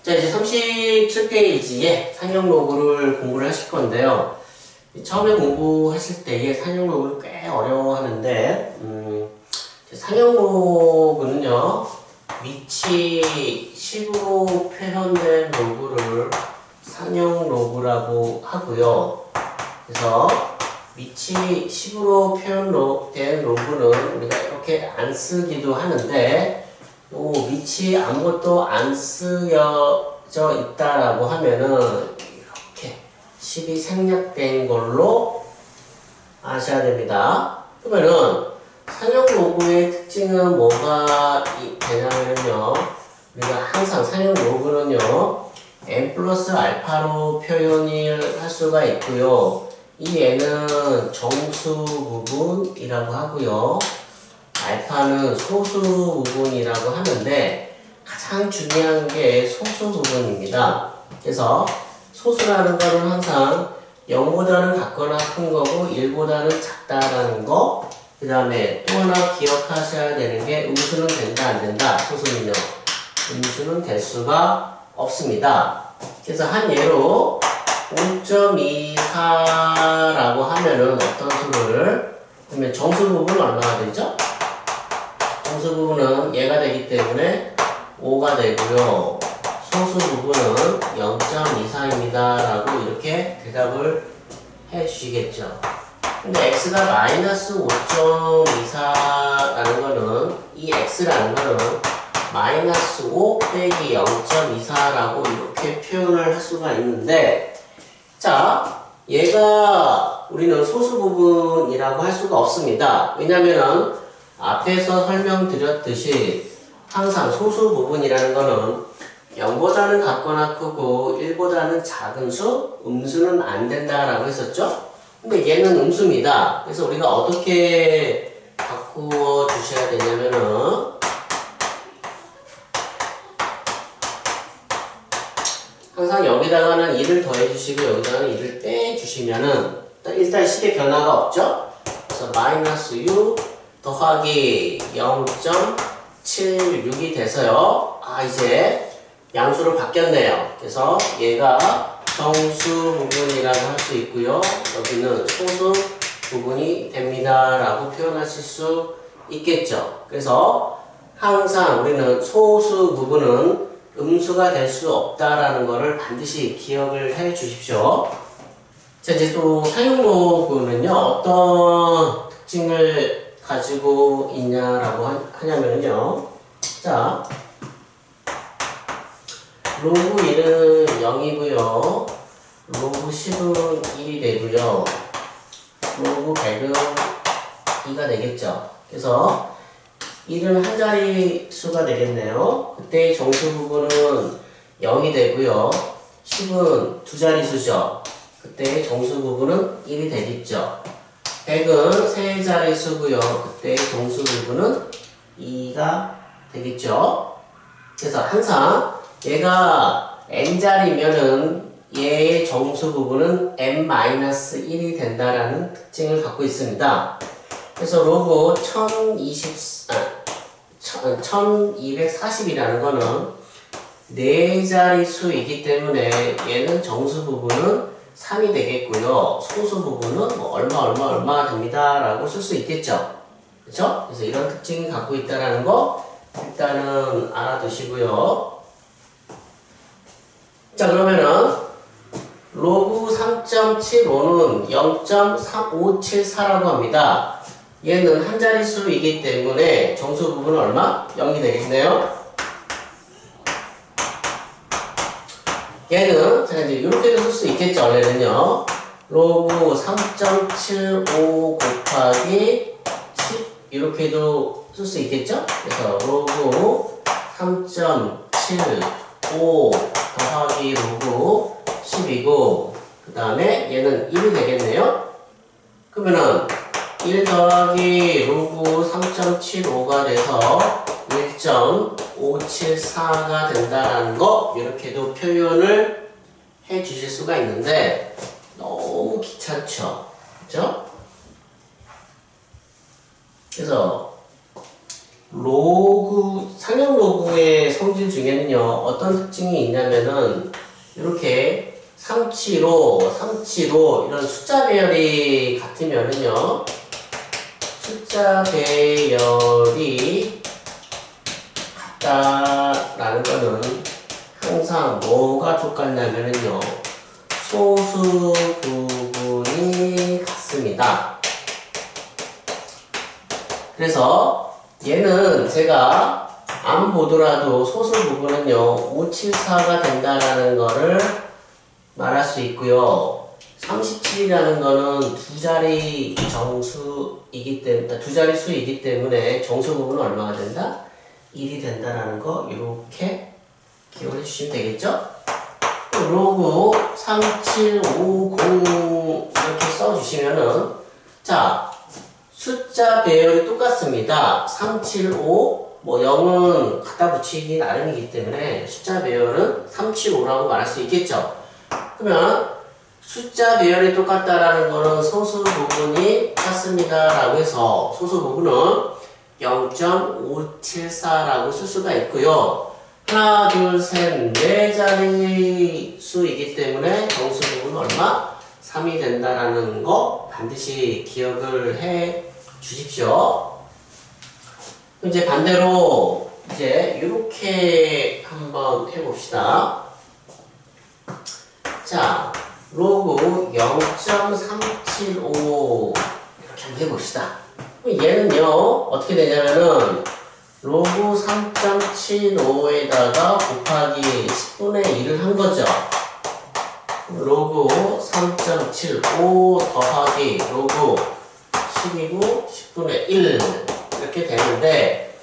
자, 이제 37페이지에 상형 로그를 공부를 하실 건데요. 처음에 공부하실 때에 상형 로그를 꽤 어려워하는데, 상형 로그는요, 위치 10으로 표현된 로그를 상형 로그라고 하고요. 그래서 위치 10으로 표현된 로그는 우리가 이렇게 안 쓰기도 하는데, 요 위치 아무것도 안 쓰여져 있다라고 하면은 이렇게 10이 생략된 걸로 아셔야 됩니다. 그러면은 상형 로그의 특징은 뭐가 되냐면요, 우리가 항상 상형 로그는요 n 플러스 알파로 표현을 할 수가 있고요, 이 n은 정수 부분이라고 하고요, 알파는 소수 부분이라고 하는데 가장 중요한 게 소수 부분입니다. 그래서 소수라는 거는 항상 0보다는 작거나 큰 거고 1보다는 작다라는 거, 그 다음에 또 하나 기억하셔야 되는 게 음수는 된다 안 된다. 소수는요, 음수는 될 수가 없습니다. 그래서 한 예로 5.24라고 하면은 어떤 수를, 그러면 정수 부분은 얼마가 되죠? 정수 부분은 얘가 되기 때문에 5가 되고요, 소수 부분은 0.24입니다 라고 이렇게 대답을 해 주시겠죠. 근데 x가 마이너스 5.24라는 거는, 이 x라는 거는 마이너스 5 빼기 0.24라고 이렇게 표현을 할 수가 있는데, 자, 얘가 우리는 소수 부분이라고 할 수가 없습니다. 왜냐면은 앞에서 설명드렸듯이 항상 소수 부분이라는 거는 0보다는 작거나 크고 1보다는 작은 수, 음수는 안 된다라고 했었죠? 근데 얘는 음수입니다. 그래서 우리가 어떻게 바꾸어 주셔야 되냐면은, 항상 여기다가는 1을 더해 주시고 여기다가는 1을 빼 주시면은 일단 식의 변화가 없죠? 그래서 마이너스 6 더하기 0.76이 돼서요, 이제 양수로 바뀌었네요. 그래서 얘가 정수 부분이라고 할 수 있고요, 여기는 소수 부분이 됩니다 라고 표현하실 수 있겠죠. 그래서 항상 우리는 소수 부분은 음수가 될 수 없다라는 것을 반드시 기억을 해 주십시오. 자, 이제 또 상형 로그는요, 어떤 특징을 가지고 있냐라고 하냐면요, 자, 로그 1은 0이고요, 로그 10은 1이 되고요, 로그 100은 2가 되겠죠. 그래서 1은 한 자리 수가 되겠네요. 그때 정수 부분은 0이 되고요, 10은 두 자리 수죠. 그때 정수 부분은 1이 되겠죠. 100은 세 자리 수고요, 그때 정수 부분은 2가 되겠죠. 그래서 항상 얘가 n자리면은 얘의 정수 부분은 n-1이 된다라는 특징을 갖고 있습니다. 그래서 로그 1240이라는 거는 네 자리 수이기 때문에 얘는 정수 부분은 3이 되겠고요, 소수 부분은 뭐 얼마 됩니다 라고 쓸 수 있겠죠. 그쵸? 그래서 이런 특징이 갖고 있다는 거 일단은 알아두시고요. 자, 그러면은 로그 3.75는 0.574라고 합니다. 얘는 한 자리 수이기 때문에 정수 부분은 얼마? 0이 되겠네요. 얘는 제가 이제 이렇게도 쓸 수 있겠죠. 원래는요, 로그 3.75 곱하기 10 이렇게도 쓸 수 있겠죠. 그래서 로그 3.75 더하기 로그 10이고, 그 다음에 얘는 1이 되겠네요. 그러면은 1 더하기 로그 3.75가 돼서 1.574가 된다는 거, 이렇게도 표현을 해 주실 수가 있는데 너무 귀찮죠? 그죠? 그래서 로그, 상형 로그의 성질 중에는요, 어떤 특징이 있냐면은, 이렇게 375 이런 숫자 배열이 같으면은요, 숫자 배열이 같다라는 거는 항상 뭐가 똑같냐면은요, 소수 부분이 같습니다. 그래서 얘는 제가 안 보더라도 소수 부분은요 574가 된다라는 거를 말할 수 있고요. 37이라는 거는 두 자리 정수이기 때문에 두 자리 수이기 때문에 정수 부분은 얼마가 된다? 1이 된다라는 거 이렇게 기억해 주시면 되겠죠? 로그 3750 이렇게 써주시면은 자 숫자 배열이 똑같습니다. 375 뭐 0은 갖다 붙이기 나름이기 때문에 숫자 배열은 375라고 말할 수 있겠죠. 그러면 숫자 배열이 똑같다라는 거는 소수 부분이 같습니다 라고 해서 소수 부분은 0.574라고 쓸 수가 있고요. 하나, 둘, 셋, 네 자리 수이기 때문에 정수 부분은 얼마? 3이 된다라는 거 반드시 기억을 해 주십시오. 이제 반대로 이제 이렇게 한번 해봅시다. 자, 로그 0.375 이렇게 한번 해봅시다. 얘는요 어떻게 되냐면은 로그 3.75에다가 곱하기 10분의 1을 한 거죠. 로그 3.75 더하기 로그 12구 10분의 1 이렇게 되는데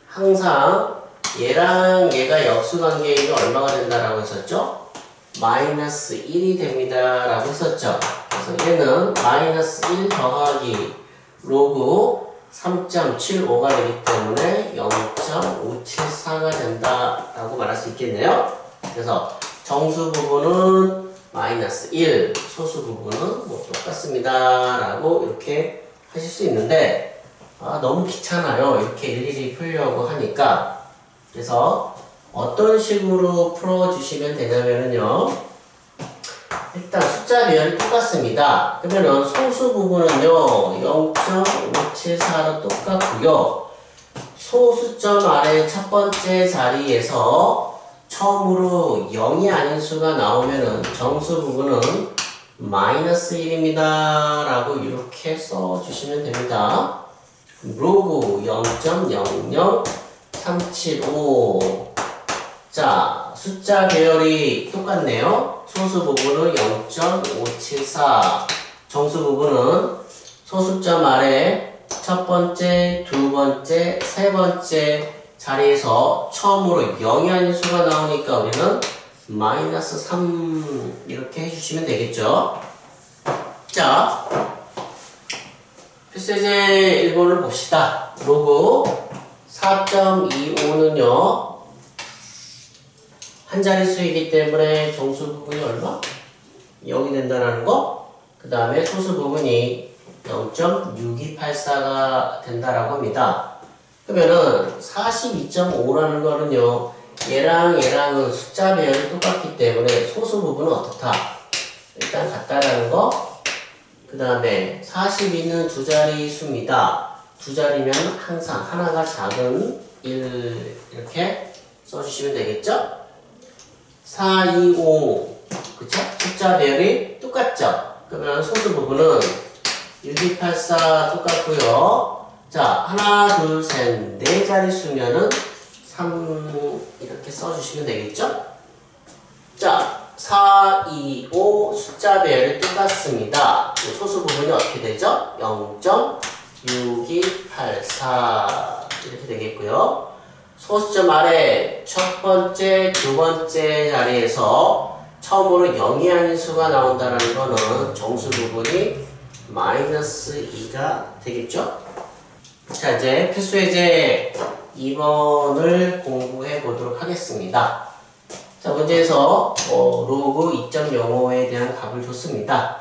항상 얘랑 얘가 역수관계가 얼마가 된다라고 했었죠? 마이너스 1이 됩니다 라고 했었죠. 그래서 얘는 마이너스 1 더하기 로그 3.75가 되기 때문에 0.574가 된다라고 말할 수 있겠네요. 그래서 정수 부분은 마이너스 1, 소수 부분은 뭐 똑같습니다 라고 이렇게 하실 수 있는데 너무 귀찮아요. 이렇게 일일이 풀려고 하니까. 그래서 어떤 식으로 풀어주시면 되냐면요. 일단 숫자 배열이 똑같습니다. 그러면은 소수 부분은요 0.574로 똑같고요. 소수점 아래 첫 번째 자리에서 처음으로 0이 아닌 수가 나오면은 정수 부분은 마이너스 1입니다 라고 이렇게 써주시면 됩니다. 로그 0.00375 자 숫자 배열이 똑같네요. 소수 부분은 0.574 정수 부분은 소수점 아래 첫 번째, 두 번째, 세 번째 자리에서 처음으로 0이 아닌 수가 나오니까 우리는 마이너스 3 이렇게 해주시면 되겠죠. 자 필수예제 1번을 봅시다. 로그 4.25는요 한 자리 수이기 때문에 정수 부분이 얼마? 0이 된다는 거. 그 다음에 소수 부분이 0.6284가 된다라고 합니다. 그러면은 42.5라는 거는요 얘랑 얘랑은 숫자 배열이 똑같기 때문에 소수 부분은 어떻다? 일단 같다라는 거. 그 다음에 42는 두 자리 수입니다. 두 자리면 항상 하나가 작은 1 이렇게 써주시면 되겠죠? 425 그쵸? 숫자 배열이 똑같죠? 그러면 소수 부분은 6284 똑같고요. 자 하나 둘 셋 네 자리 수면은 3 이렇게 써주시면 되겠죠? 자 425 숫자 배열이 똑같습니다. 소수 부분이 어떻게 되죠? 0.6284 이렇게 되겠고요. 소수점 아래 첫 번째, 두 번째 자리에서 처음으로 0이 아닌 수가 나온다는 거는 정수 부분이 마이너스 2가 되겠죠? 자, 이제 필수예제 2번을 공부해 보도록 하겠습니다. 자, 문제에서 로그 2.05에 대한 값을 줬습니다.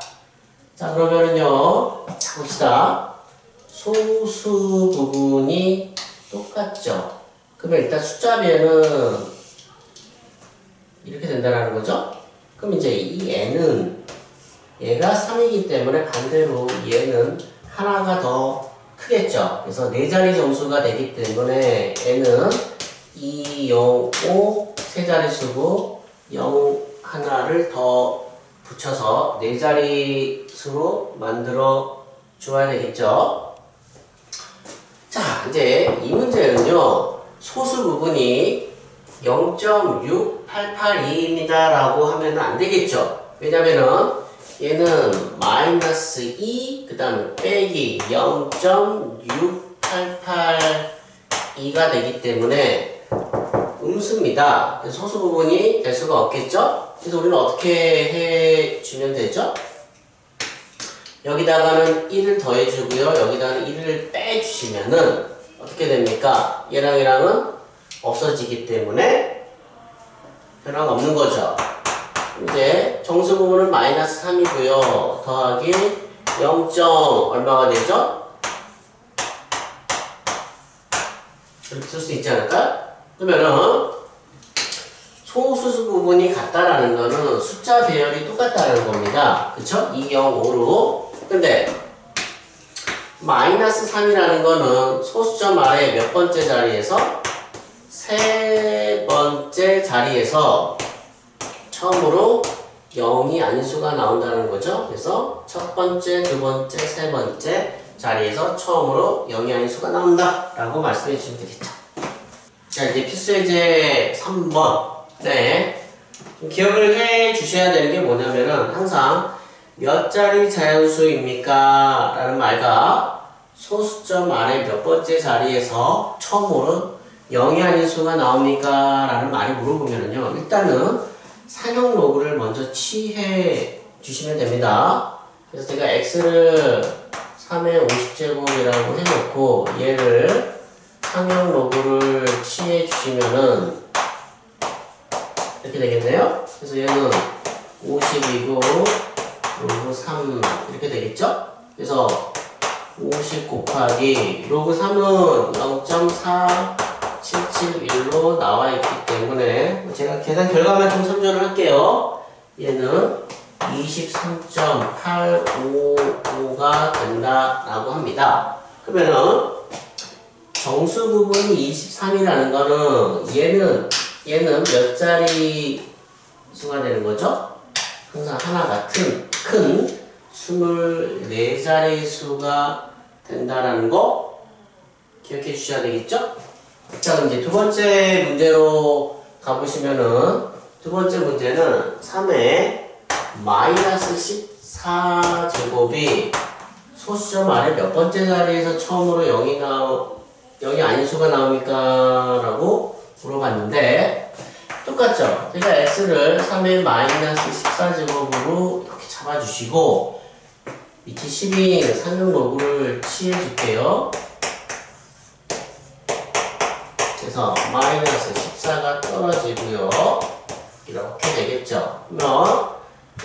자, 그러면은요, 자, 봅시다. 소수 부분이 똑같죠? 그 그러면 일단 숫자배는 이렇게 된다는 거죠? 그럼 이제 이 n은 얘가 3이기 때문에 반대로 얘는 하나가 더 크겠죠? 그래서 네 자리 정수가 되기 때문에 n은 2, 0, 5 세 자릿수고 0 하나를 더 붙여서 네 자릿수로 만들어 줘야 되겠죠? 자, 이제 이 문제는요, 소수 부분이 0.6882입니다 라고 하면 안 되겠죠? 왜냐면은 얘는 마이너스 2, 그 다음에 빼기 0.6882가 되기 때문에 음수입니다. 그래서 소수 부분이 될 수가 없겠죠? 그래서 우리는 어떻게 해주면 되죠? 여기다가는 1을 더해주고요. 여기다가는 1을 빼주시면은 어떻게 됩니까? 얘랑 얘랑은 없어지기 때문에 변화가 없는 거죠. 이제 정수 부분은 마이너스 3이고요. 더하기 0. 얼마가 되죠? 이렇게 쓸 수 있지 않을까? 그러면은 소수수 부분이 같다라는 거는 숫자 배열이 똑같다는 겁니다. 그쵸? 2, 0, 5로. 근데 마이너스 3이라는 거는 소수점 아래 몇 번째 자리에서? 세 번째 자리에서 처음으로 0이 아닌 수가 나온다는 거죠. 그래서 첫 번째, 두 번째, 세 번째 자리에서 처음으로 0이 아닌 수가 나온다 라고 말씀해 주시면 되겠죠. 자, 이제 필수예제 3번. 네. 좀 기억을 해 주셔야 되는 게 뭐냐면은 항상 몇 자리 자연수입니까? 라는 말과 소수점 아래 몇 번째 자리에서 처음으로 0이 아닌 수가 나옵니까? 라는 말이 물어보면은요, 일단은 상형 로그를 먼저 취해 주시면 됩니다. 그래서 제가 x를 3의 50제곱이라고 해놓고 얘를 상형 로그를 취해 주시면은 이렇게 되겠네요. 그래서 얘는 50이고 로그 3 이렇게 되겠죠? 그래서 50 곱하기 로그 3은 0.4771로 나와 있기 때문에 제가 계산 결과만 좀 참조를 할게요. 얘는 23.855가 된다라고 합니다. 그러면은 정수 부분이 23이라는 거는 얘는 몇 자리 수가 되는 거죠? 항상 하나 같은 큰 24자리 수가 된다라는 거 기억해 주셔야 되겠죠? 자, 그럼 이제 두 번째 문제로 가보시면은 두 번째 문제는 3의 마이너스 14제곱이 소수점 아래 몇 번째 자리에서 처음으로 0이 아닌 수가 나옵니까? 라고 물어봤는데 똑같죠? 그러니까 x를 3의 마이너스 14제곱으로 이렇게 잡아주시고 밑에 10인 상형 로그를 취해줄게요. 그래서 마이너스 14가 떨어지고요. 이렇게 되겠죠. 그러면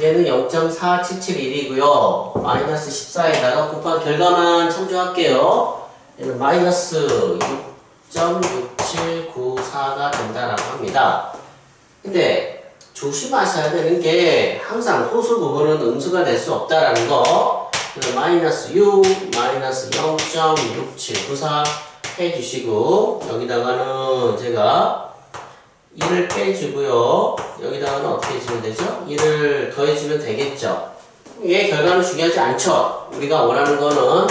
얘는 0.4771이고요. 마이너스 14에다가 곱한 결과만 참조할게요. 얘는 마이너스 6.6794가 된다라고 합니다. 근데 조심하셔야 되는 게 항상 소수 부분은 음수가 될 수 없다라는 거. 그래서 마이너스 6, 마이너스 0.6794 해주시고 여기다가는 제가 1을 빼주고요. 여기다가는 어떻게 해주면 되죠? 1을 더해주면 되겠죠. 얘 결과는 중요하지 않죠. 우리가 원하는 거는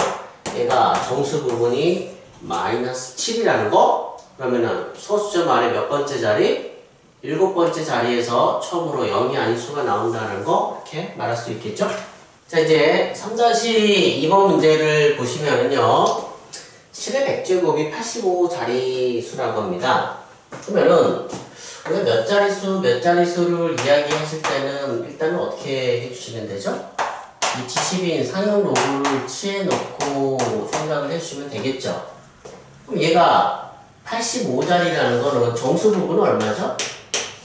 얘가 정수 부분이 마이너스 7이라는 거. 그러면은 소수점 아래 몇 번째 자리? 7번째 자리에서 처음으로 0이 아닌 수가 나온다는 거 이렇게 말할 수 있겠죠? 자, 이제 3-2번 문제를 보시면은요 7의 100제곱이 85자리 수라고 합니다. 그러면은 우리가 몇 자리수를 이야기하실 때는 일단은 어떻게 해주시면 되죠? 이 70인 상형 로그를 취해놓고 생각을 해주시면 되겠죠? 그럼 얘가 85자리라는 거는 정수 부분은 얼마죠?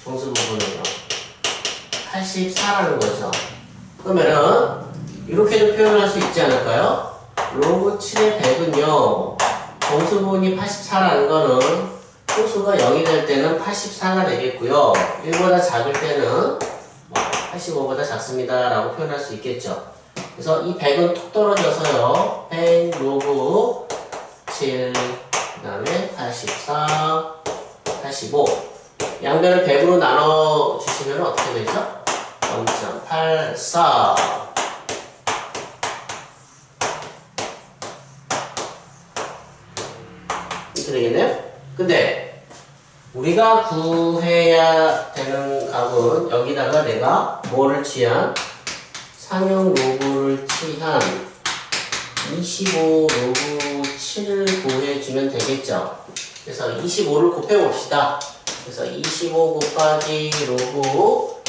정수 부분은요 84라는 거죠. 그러면은 이렇게도 표현할 수 있지 않을까요? 로그 7의 100은요 정수 부분이 84라는 거는 소수가 0이 될 때는 84가 되겠고요. 1보다 작을 때는 85보다 작습니다 라고 표현할 수 있겠죠. 그래서 이 100은 톡 떨어져서요. 100 로그 7, 그 다음에 84, 85. 양변을 100으로 나눠주시면 어떻게 되죠? 0.84. 이렇게 되겠네요? 근데 우리가 구해야 되는 값은 여기다가 내가 뭐를 취한? 상형 로그를 취한 25 로그 7을 구해주면 되겠죠? 그래서 25를 곱해봅시다. 그래서 25 곱하기 로그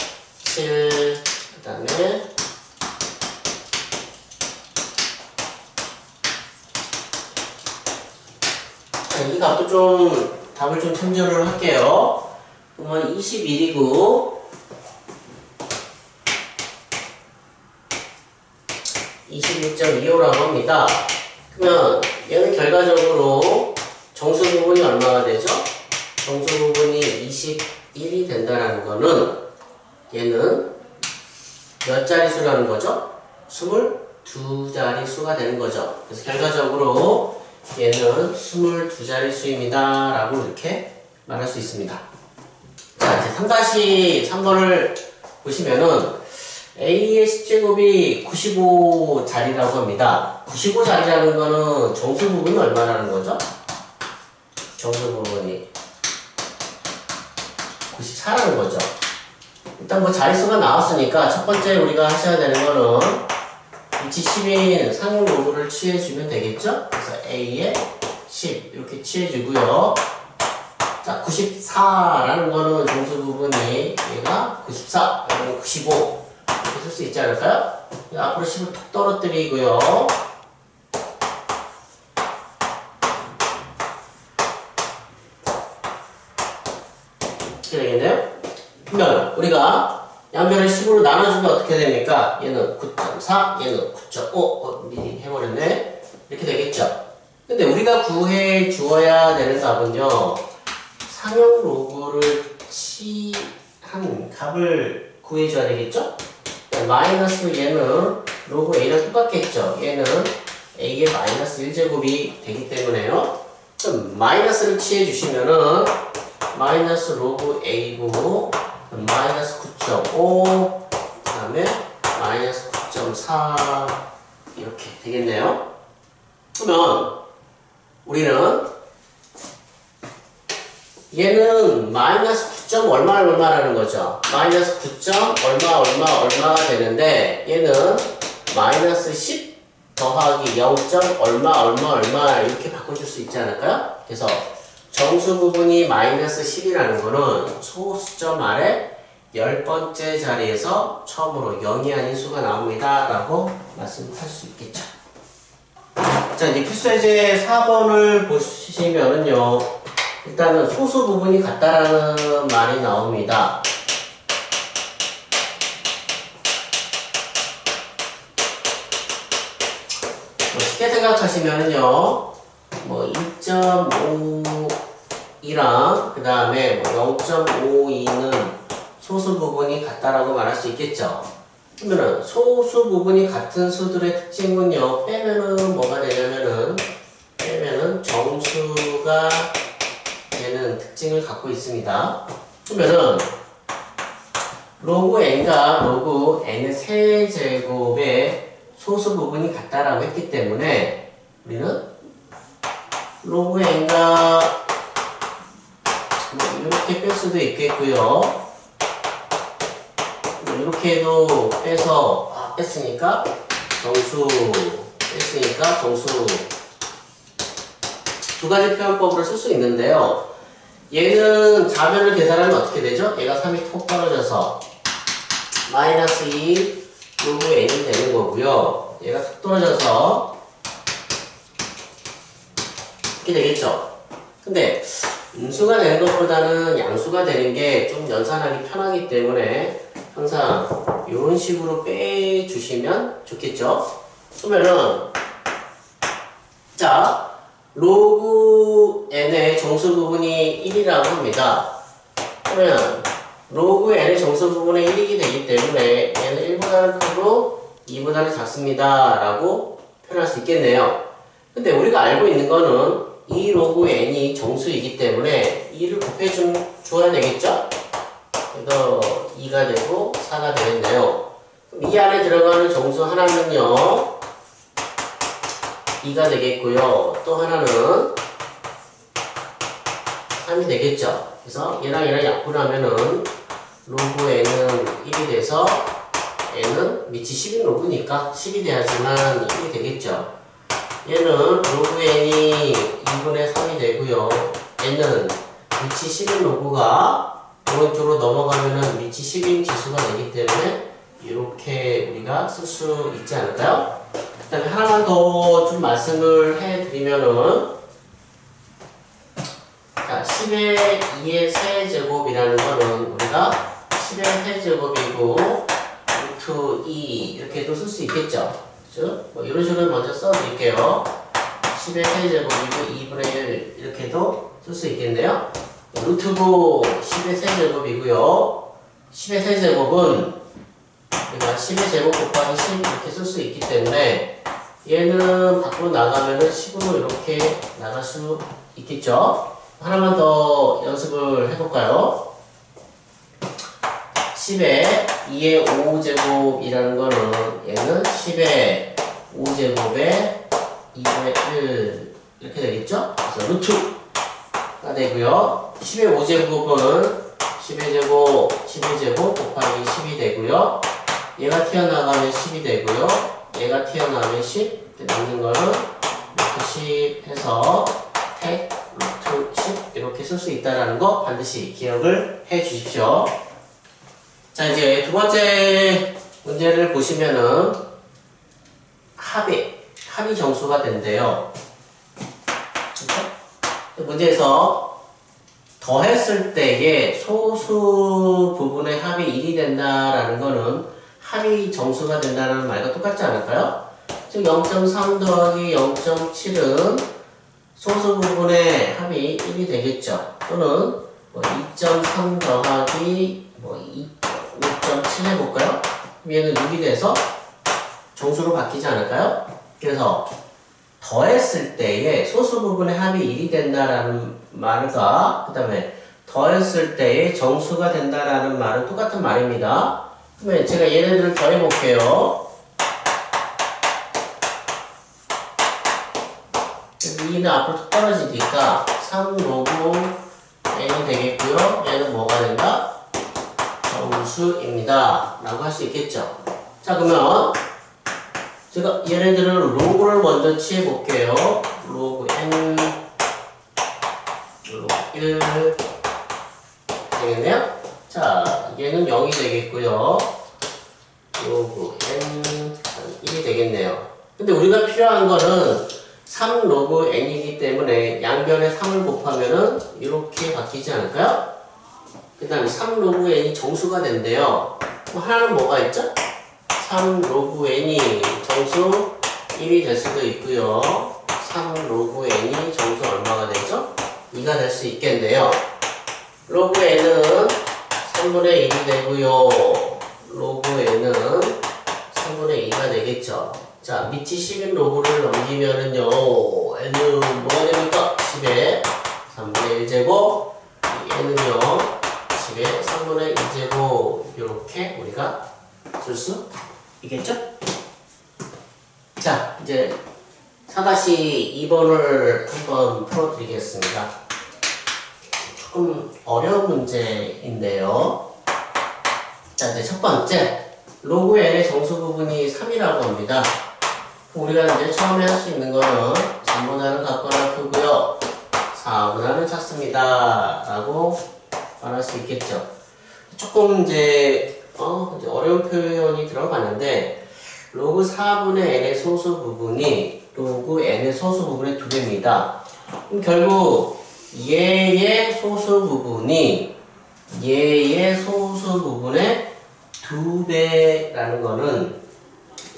7, 그 다음에 이 값도 좀 답을 좀 참조를 할게요. 그러면 21이고 21.25라고 합니다. 그러면 얘는 결과적으로 정수 부분이 얼마가 되죠? 정수 부분이 21이 된다는 거는 얘는 몇 자릿수라는 거죠? 22자릿수가 되는 거죠. 그래서 결과적으로 얘는 22자릿수입니다 라고 이렇게 말할 수 있습니다. 자, 이제 3-3번을 보시면은 A의 10제곱이 95자리라고 합니다. 95자리라는 거는 정수 부분이 얼마라는 거죠? 정수 부분이 94라는 거죠. 일단 뭐 자릿수가 나왔으니까 첫 번째 우리가 하셔야 되는 거는 위치 10인 상용 로그를 취해주면 되겠죠? 그래서 A에 10 이렇게 취해주고요. 자, 94라는 거는 정수 부분이 얘가 94, 얘는 95 이렇게 쓸 수 있지 않을까요? 앞으로 10을 톡 떨어뜨리고요. 이렇게 되겠네요? 그러면 우리가 양변을 10으로 나눠주면 어떻게 됩니까? 얘는 9.4, 얘는 9.5 미리 해버렸네. 이렇게 되겠죠? 근데 우리가 구해 주어야 되는 값은요, 상형 로그를 취한 값을 구해 줘야 되겠죠? 마이너스 얘는 로그 A랑 똑같겠죠? 얘는 A의 마이너스 1제곱이 되기 때문에요. 그럼 마이너스를 취해 주시면은 마이너스 로그 A고 마이너스 9.5 그 다음에 마이너스 9.4 이렇게 되겠네요. 그러면 우리는 얘는 마이너스 9점 얼마라는 거죠. 마이너스 9점 얼마가 되는데 얘는 마이너스 10 더하기 0점 얼마 이렇게 바꿔줄 수 있지 않을까요? 그래서 정수 부분이 마이너스 10이라는 거는 소수점 아래 10번째 자리에서 처음으로 0이 아닌 수가 나옵니다 라고 말씀할 수 있겠죠. 자, 이제 필수예제 4번을 보시면은요, 일단은 소수 부분이 같다라는 말이 나옵니다. 쉽게 생각하시면은요, 뭐 2.5이랑 그 다음에 뭐 0.52는 소수 부분이 같다라고 말할 수 있겠죠. 그러면은 소수 부분이 같은 수들의 특징은요, 빼면은 뭐가 되냐면은 빼면은 정수가 되는 특징을 갖고 있습니다. 그러면은 로그 n과 로그 n의 세제곱의 소수 부분이 같다라고 했기 때문에 우리는 로그 n과 뭐 이렇게 뺄 수도 있겠고요. 이렇게도 빼서 뺐으니까 정수 두 가지 표현법으로 쓸 수 있는데요. 얘는 좌변을 계산하면 어떻게 되죠? 얘가 3이 톡 떨어져서 마이너스 2 로그 n이 되는 거고요. 얘가 톡 떨어져서 이렇게 되겠죠. 근데 음수가 되는 것보다는 양수가 되는 게 좀 연산하기 편하기 때문에 항상 이런 식으로 빼주시면 좋겠죠. 그러면은 자, 로그 n의 정수 부분이 1이라고 합니다. 그러면 로그 n의 정수 부분의 1이기 되기 때문에 얘는 1보다는 크고 2보다는 작습니다 라고 표현할 수 있겠네요. 근데 우리가 알고 있는 거는 이 로그 n이 정수이기 때문에 2를 곱해줘야 되겠죠? 그래서 2가 되고 4가 되겠네요. 그럼 이 안에 들어가는 정수 하나는요 2가 되겠고요. 또 하나는 3이 되겠죠. 그래서 얘랑 약분하면은 로그 n은 1이 돼서 n은 밑이 10인 로그니까 10이 돼야지만 1이 되겠죠. 얘는 로그 n이 2분의 3이 되고요. n은 밑이 10인 로그가 오른쪽으로 넘어가면은 밑이 10인 지수가 되기 때문에 이렇게 우리가 쓸 수 있지 않을까요? 그 다음에 하나만 더 좀 말씀을 해드리면은 자, 10의 2의 세제곱이라는 거는 우리가 10의 세제곱이고 루트 2 이렇게도 쓸 수 있겠죠. 그죠? 뭐 이런 식으로 먼저 써드릴게요. 10의 세제곱이고 2분의 1 이렇게도 쓸 수 있겠네요. 루트고 10의 세제곱이고요. 10의 세제곱은 우리가 10의 제곱 곱하기 10 이렇게 쓸 수 있기 때문에 얘는 밖으로 나가면은 10으로 이렇게 나갈 수 있겠죠. 하나만 더 연습을 해볼까요? 10의 2의 5제곱이라는 거는 얘는 10의 5제곱에 2분의 1 이렇게 되겠죠? 그래서 루트가 되고요. 10의 5제곱은 10의 제곱, 10의 제곱 곱하기 10이 되고요. 얘가 튀어나가면 10이 되고요. 얘가 튀어나가면 10 남는 거는 루트 10 해서 택 루트 10 이렇게 쓸 수 있다는 거 반드시 기억을 해 주십시오. 자, 이제 두 번째 문제를 보시면은 합이 정수가 된대요. 그렇죠? 문제에서 더했을 때의 소수 부분의 합이 1이 된다라는 거는 합이 정수가 된다는 말과 똑같지 않을까요? 즉 0.3 더하기 0.7은 소수 부분의 합이 1이 되겠죠. 또는 2.3 더하기 5.7 해볼까요? 얘는 6이 돼서 정수로 바뀌지 않을까요? 그래서 더했을 때의 소수 부분의 합이 1이 된다라는 말과 그 다음에 더했을 때의 정수가 된다라는 말은 똑같은 말입니다. 그러면 제가 얘네들을 더해볼게요. 2는 앞으로 떨어지니까 3 로그 n이 되겠고요. 얘는 뭐가 된다? 정수입니다. 라고 할 수 있겠죠. 자, 그러면 제가 얘네들은 로그를 먼저 취해볼게요. 로그 n 로그 1 되겠네요. 자, 얘는 0이 되겠고요. 로그 n 1이 되겠네요. 근데 우리가 필요한 거는 3 로그 n이기 때문에 양변에 3을 곱하면은 이렇게 바뀌지 않을까요? 그 다음에 3 로그 n이 정수가 된대요. 하나는 뭐가 있죠? 3 로그 n이 정수 1이 될 수도 있고요. 3 로그 n이 정수 얼마가 되죠? 2가 될 수 있겠네요. 로그 n은 3분의 1이 되고요. 로그 n은 3분의 2가 되겠죠. 자, 밑이 10인 로그를 넘기면은요, n은 뭐가 됩니까? 10의 3분의 1제곱, 얘는요, 10의 3분의 2제곱, 이렇게 우리가 쓸 수 있겠죠? 자, 이제 4-2번을 한번 풀어드리겠습니다. 조금 어려운 문제인데요. 자, 이제 첫 번째, 로그 n의 정수 부분이 3이라고 합니다. 우리가 이제 처음에 할 수 있는 거는 3보다는 같거나 크고요. 4보다는 작습니다. 라고 말할 수 있겠죠. 조금 이제 어려운 표현이 들어가는데 로그 4분의 n의 소수 부분이 로그 n의 소수 부분의 2배입니다. 그럼 결국 얘의 소수 부분이 얘의 소수 부분의 2배라는 거는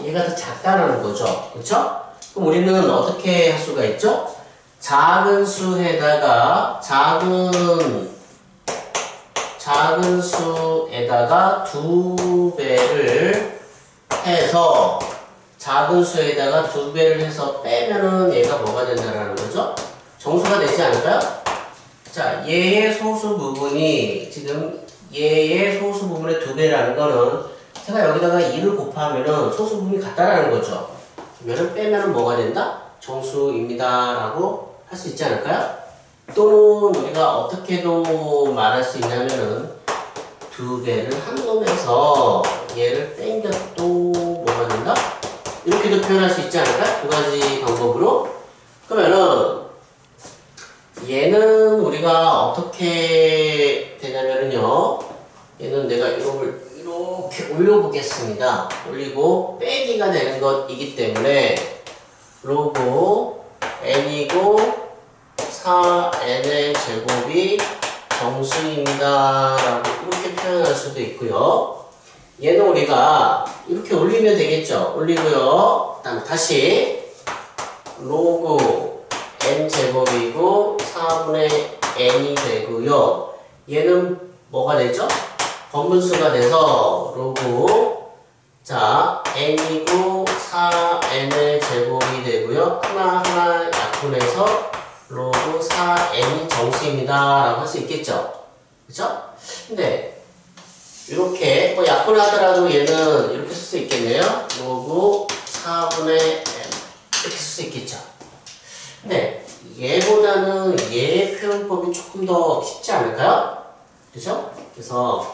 얘가 더 작다라는 거죠. 그렇죠? 그럼 우리는 어떻게 할 수가 있죠? 작은 수에다가 작은 수에다가 2배를 해서 작은 수에다가 2배를 해서 빼면은 얘가 뭐가 된다라는 거죠? 정수가 되지 않을까요? 자, 얘의 소수 부분이 지금 얘의 소수 부분의 2배라는 거는 제가 여기다가 2를 곱하면은 소수 부분이 같다라는 거죠. 그러면은 빼면은 뭐가 된다? 정수입니다. 라고 할 수 있지 않을까요? 또는 우리가 어떻게도 말할 수 있냐면은 2배를 한 놈에서 얘를 땡겨도 뭐가 된다? 이렇게도 표현할 수 있지 않을까? 두 가지 방법으로. 그러면은 얘는 우리가 어떻게 되냐면은요. 얘는 내가 이렇게 올려보겠습니다. 올리고 빼기가 되는 것이기 때문에 로그 n이고 4n의 제곱이 정수입니다. 라고 이렇게 표현할 수도 있고요. 얘는 우리가 이렇게 올리면 되겠죠. 올리고요. 그 다음에 다시 로그 n제곱이고 4분의 n이 되고요. 얘는 뭐가 되죠? 번분수가 돼서 로그 자 n이고 4n의 제곱이 되고요. 하나하나 약분해서 로그 4n이 정수입니다. 라고 할 수 있겠죠. 그쵸? 근데 이렇게 뭐 약분을 하더라도 얘는 이렇게 쓸 수 있겠네요. 로그 4분의 n 이렇게 쓸 수 있겠죠. 근데 얘보다는 얘의 표현법이 조금 더 쉽지 않을까요? 그죠? 그래서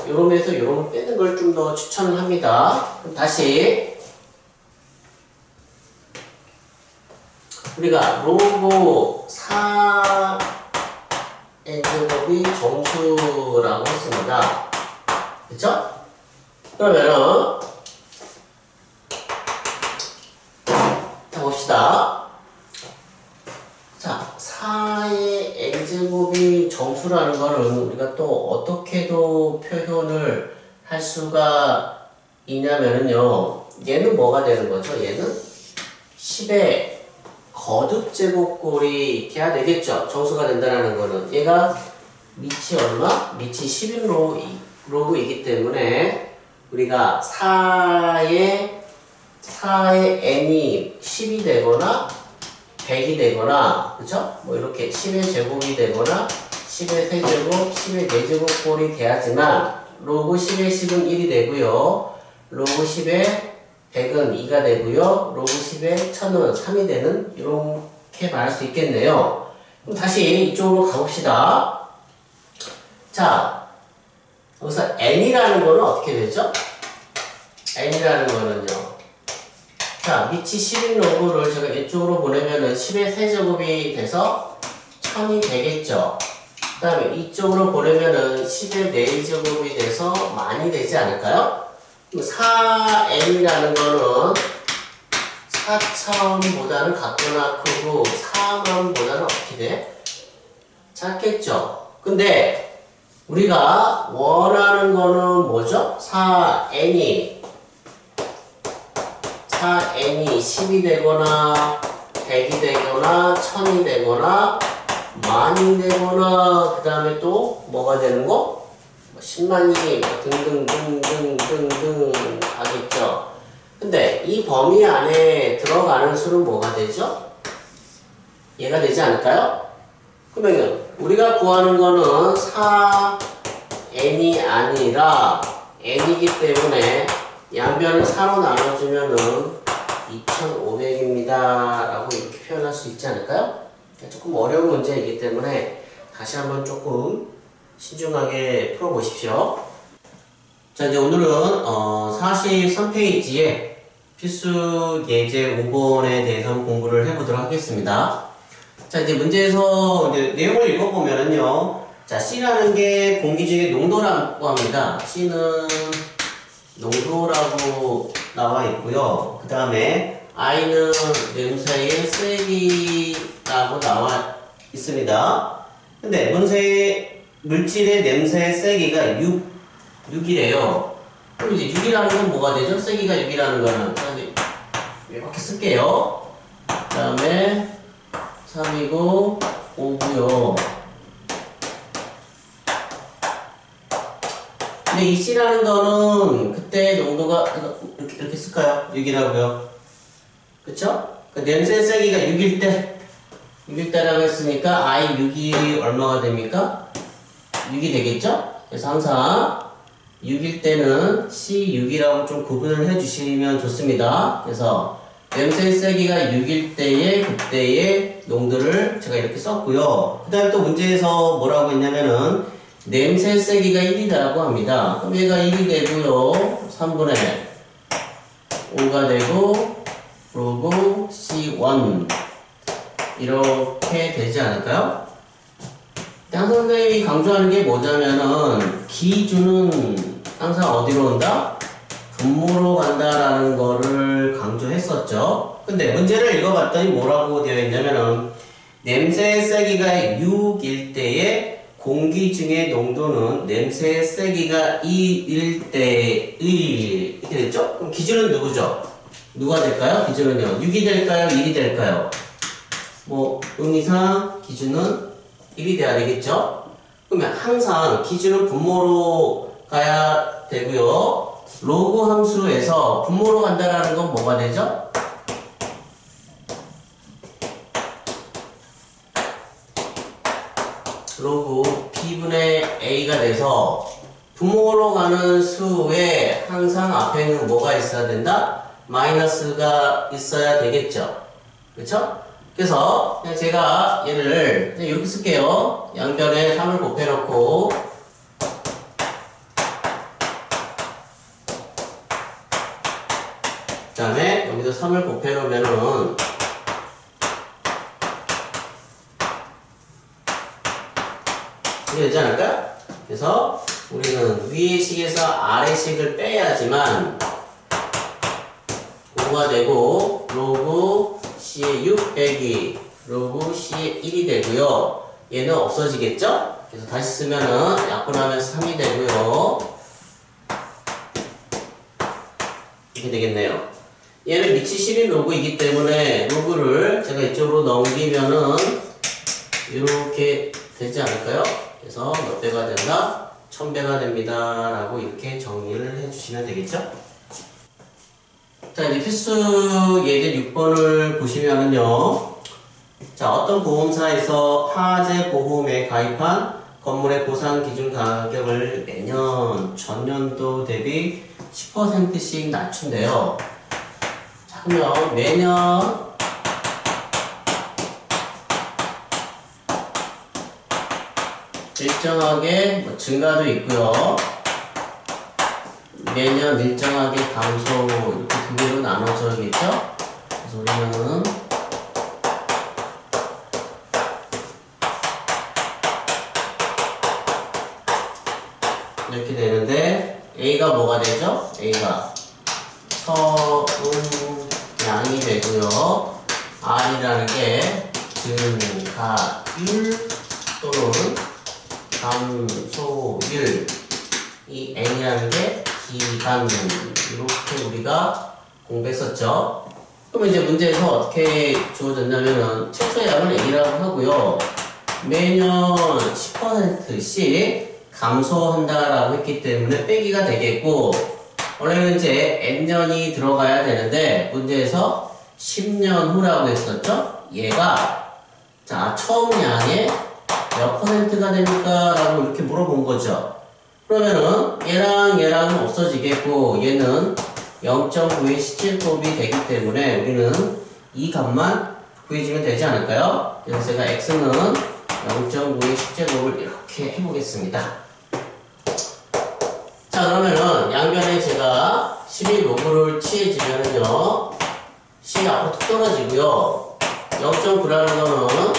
요놈에서 요놈을 빼는 걸 좀 더 추천을 합니다. 그럼 다시 우리가 로그 4n제곱이 정수라고 했습니다. 그쵸? 그러면은 자 봅시다. 자 4의 n제곱이 정수라는 거는 우리가 또 어떻게도 표현을 할 수가 있냐면은요. 얘는 뭐가 되는 거죠? 얘는 10의 거듭제곱꼴이 이렇게 해야 되겠죠. 정수가 된다는 거는 얘가 밑이 얼마? 밑이 11로그이기 때문에 우리가 4의 n이 10이 되거나 100이 되거나 그쵸? 뭐 이렇게 10의 제곱이 되거나 10의 세제곱, 10의 4제곱꼴이 돼야지만 로그 10의 10은 1이 되고요. 로그 10의 100은 2가 되고요. 로그 10의 1000은 3이 되는 이렇게 말할 수 있겠네요. 그럼 다시 이쪽으로 가봅시다. 자, 여기서 n이라는 거는 어떻게 되죠? n이라는 거는요. 자, 밑이 10인 로그를 제가 이쪽으로 보내면은 10의 세제곱이 돼서 1000이 되겠죠. 그 다음에 이쪽으로 보내면은 10의 4제곱이 돼서 만이 되지 않을까요? 4n이라는 거는 4000보다는 같거나 크고 4만보다는 어떻게 돼? 작겠죠. 근데 우리가 원하는 거는 뭐죠? 4n이 10이 되거나 100이 되거나 1000이 되거나 만이 되거나 그 다음에 또 뭐가 되는 거? 10만이 등등등등등등 하겠죠. 근데 이 범위 안에 들어가는 수는 뭐가 되죠? 얘가 되지 않을까요? 그러면 우리가 구하는 거는 4n이 아니라 n이기 때문에 양변을 4로 나눠주면은 2500입니다. 라고 이렇게 표현할 수 있지 않을까요? 조금 어려운 문제이기 때문에 다시 한번 조금 신중하게 풀어보십시오. 자, 이제 오늘은 43페이지에 필수 예제 5번에 대해서 공부를 해보도록 하겠습니다. 자, 이제 문제에서 이제 내용을 읽어보면은요. 자, C라는 게 공기 중에 농도라고 합니다. C는 농도라고 나와 있고요. 그 다음에 I는 냄새의 세기라고 나와 있습니다. 근데 물질의 냄새의 세기가 6이래요. 그럼 이제 6이라는 건 뭐가 되죠? 세기가 6이라는 거는 이렇게 쓸게요. 그 다음에 3이고 5고요. 근데 이 C라는 거는 그때 농도가 이렇게 쓸까요? 6이라고요. 그쵸? 그 냄새 세기가 6일 때라고 했으니까 I 6이 얼마가 됩니까? 6이 되겠죠? 그래서 항상 6일 때는 C6이라고 좀 구분을 해주시면 좋습니다. 그래서 냄새 세기가 6일 때에 그때의 농도를 제가 이렇게 썼고요. 그 다음에 또 문제에서 뭐라고 했냐면은 냄새 세기가 1이라고 합니다. 그럼 얘가 1이 되고요. 3분의 5가 되고 그리고 C1 이렇게 되지 않을까요? 항상 선생님이 강조하는 게 뭐냐면은 기준은 항상 어디로 온다? 분모로 간다라는 거를 강조했었죠. 근데 문제를 읽어봤더니 뭐라고 되어 있냐면은 냄새 세기가 6일 때에 공기 중의 농도는 냄새 세기가 2일 때 1 이렇게 됐죠? 그럼 기준은 누구죠? 누가 될까요? 기준은요. 6이 될까요? 1이 될까요? 뭐 의미상 기준은 1이 돼야 되겠죠? 그러면 항상 기준은 분모로 가야 되고요. 로그 함수에서 분모로 간다라는 건 뭐가 되죠? 로그 B분의 A가 돼서 분모로 가는 수에 항상 앞에는 뭐가 있어야 된다? 마이너스가 있어야 되겠죠? 그렇죠? 그래서 그냥 제가 얘를 그냥 이렇게 쓸게요. 양변에 3을 곱해놓고 그 다음에 여기서 3을 곱해놓으면은 이게 되지 않을까? 그래서 우리는 위의 식에서 아래 식을 빼야지만 5가 되고 로그 C의 6 빼기 로그 C의 1이 되고요. 얘는 없어지겠죠? 그래서 다시 쓰면은 약분하면서 3이 되고요. 이렇게 되겠네요. 얘는 밑이 10인 로그이기 때문에 로그를 제가 이쪽으로 넘기면은 이렇게 되지 않을까요? 그래서 몇 배가 된다? 1000배가 됩니다. 라고 이렇게 정리를 해주시면 되겠죠? 자, 이제 필수 예제 6번을 보시면은요. 자, 어떤 보험사에서 화재 보험에 가입한 건물의 보상 기준 가격을 매년 전년도 대비 10%씩 낮춘대요. 자, 그러면 매년 일정하게 뭐 증가도 있고요. 매년 일정하게 감소 이렇게 두 개로 나눠져야겠죠? 그래서 우리는 이렇게 되는데 A가 뭐가 되죠? A가 처음량이 되고요. R이라는 게 증가율 또는 감소율, 이 N이라는 게 기간, 이렇게 우리가 공부했었죠. 그럼 이제 문제에서 어떻게 주어졌냐면은 최초의 양은 A라고 하고요. 매년 10%씩 감소한다라고 했기 때문에 빼기가 되겠고, 원래는 이제 N년이 들어가야 되는데 문제에서 10년 후라고 했었죠. 얘가 자 처음 양의 몇 퍼센트가 됩니까? 라고 이렇게 물어본 거죠. 그러면은 얘랑 얘랑은 없어지겠고 얘는 0.9의 시칠법이 되기 때문에 우리는 이 값만 구해주면 되지 않을까요? 그래서 제가 x는 0.9의 시제곱을 이렇게 해보겠습니다. 자, 그러면은 양변에 제가 12로그를 취해주면은요 C 앞으로 툭 떨어지고요. 0.9라는 거는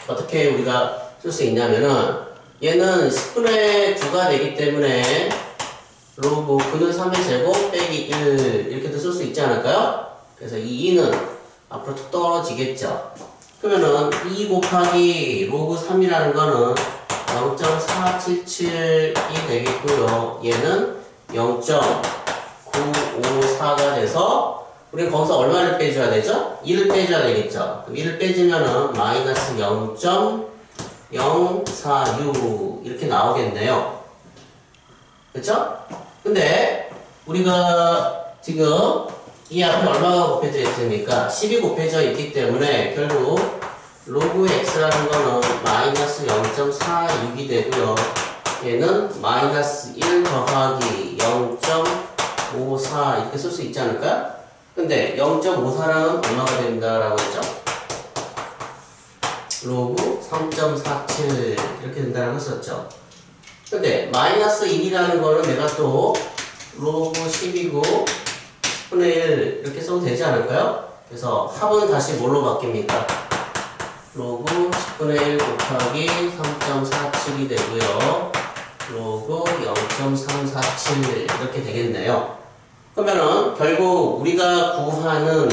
어떻게 우리가 쓸 수 있냐면은 얘는 10분의 9가 되기 때문에 로그 9는 3의 제곱 빼기 1 이렇게도 쓸 수 있지 않을까요? 그래서 이 2는 앞으로 툭 떨어지겠죠. 그러면은 2 곱하기 로그 3이라는 거는 0.477이 되겠고요. 얘는 0.954가 돼서 우리 거기서 얼마를 빼줘야 되죠? 1을 빼줘야 되겠죠? 그럼 1을 빼주면은 마이너스 0.046 이렇게 나오겠네요. 그쵸? 근데 우리가 지금 이 앞에 얼마가 곱해져 있습니까? 10이 곱해져 있기 때문에 결국 로그 x라는 거는 마이너스 0.46이 되고요. 얘는 마이너스 1 더하기 0.54 이렇게 쓸 수 있지 않을까? 근데 0.54는 얼마가 된다라고 했죠? 로그 3.47 이렇게 된다라고 했었죠. 근데 마이너스 1이라는 거는 내가 또 로그 10이고 10분의 1 이렇게 써도 되지 않을까요? 그래서 합은 다시 뭘로 바뀝니까? 로그 10분의 1 곱하기 3.47이 되고요. 로그 0.347 이렇게 되겠네요. 그러면은 결국 우리가 구하는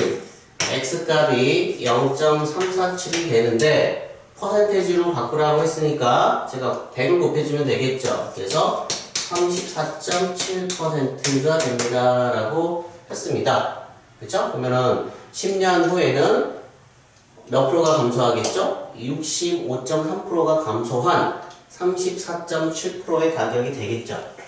x값이 0.347이 되는데 퍼센테이지로 바꾸라고 했으니까 제가 100을 곱해주면 되겠죠. 그래서 34.7%가 됩니다 라고 했습니다. 그렇죠? 그러면은 10년 후에는 몇 프로가 감소하겠죠? 65.3%가 감소한 34.7%의 가격이 되겠죠.